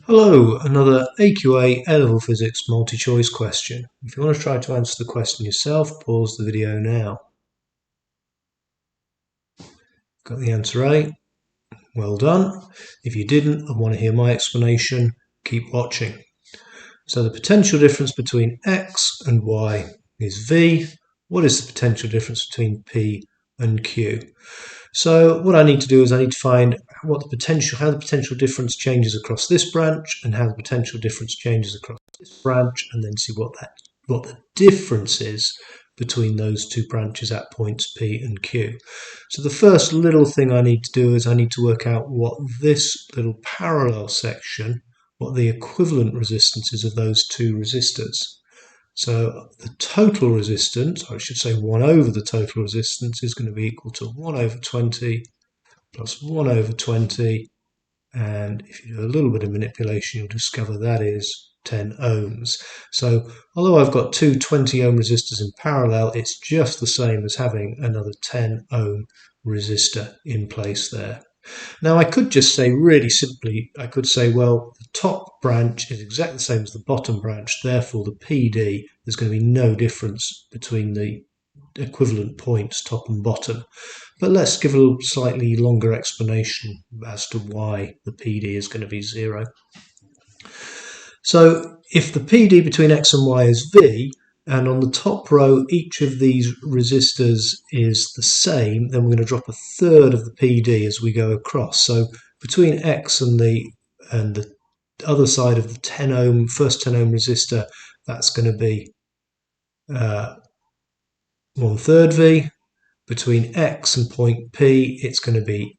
Hello, another AQA A-Level Physics multi-choice question. If you want to try to answer the question yourself, pause the video now. Got the answer A? Well done. If you didn't and want to hear my explanation, keep watching. So the potential difference between X and Y is V. What is the potential difference between P and Q? So what I need to do is I need to find how the potential difference changes across this branch and how the potential difference changes across this branch, and then see what the difference is between those two branches at points P and Q. So the first little thing I need to do is I need to work out what this little parallel section, what the equivalent resistance is of those two resistors. So the total resistance, or I should say 1 over the total resistance, is going to be equal to 1 over 20 plus 1 over 20. And if you do a little bit of manipulation, you'll discover that is 10 ohms. So although I've got two 20 ohm resistors in parallel, it's just the same as having another 10 ohm resistor in place there. Now I could just say really simply, I could say, well, the top branch is exactly the same as the bottom branch, therefore the PD, there's going to be no difference between the equivalent points, top and bottom. But let's give a slightly longer explanation as to why the PD is going to be 0. So if the PD between X and Y is V, and on the top row each of these resistors is the same, then we're going to drop a third of the PD as we go across. So between X and the other side of the 10 ohm, first 10 ohm resistor, that's going to be 1/3 V. Between X and point P, it's going to be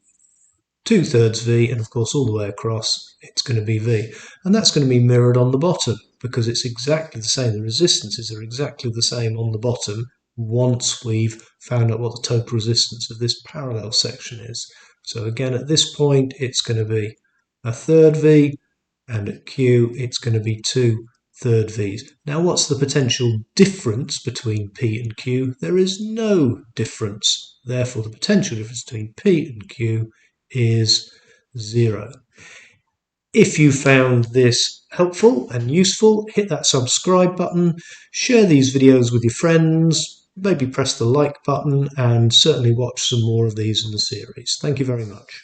2/3 V, and of course all the way across it's going to be V. And that's going to be mirrored on the bottom because it's exactly the same. The resistances are exactly the same on the bottom once we've found out what the total resistance of this parallel section is. So again, at this point it's going to be 1/3 V, and at Q it's going to be 2/3 V's. Now what's the potential difference between P and Q? There is no difference. Therefore the potential difference between P and Q is 0. If you found this helpful and useful, hit that subscribe button, share these videos with your friends, maybe press the like button, and certainly watch some more of these in the series. Thank you very much.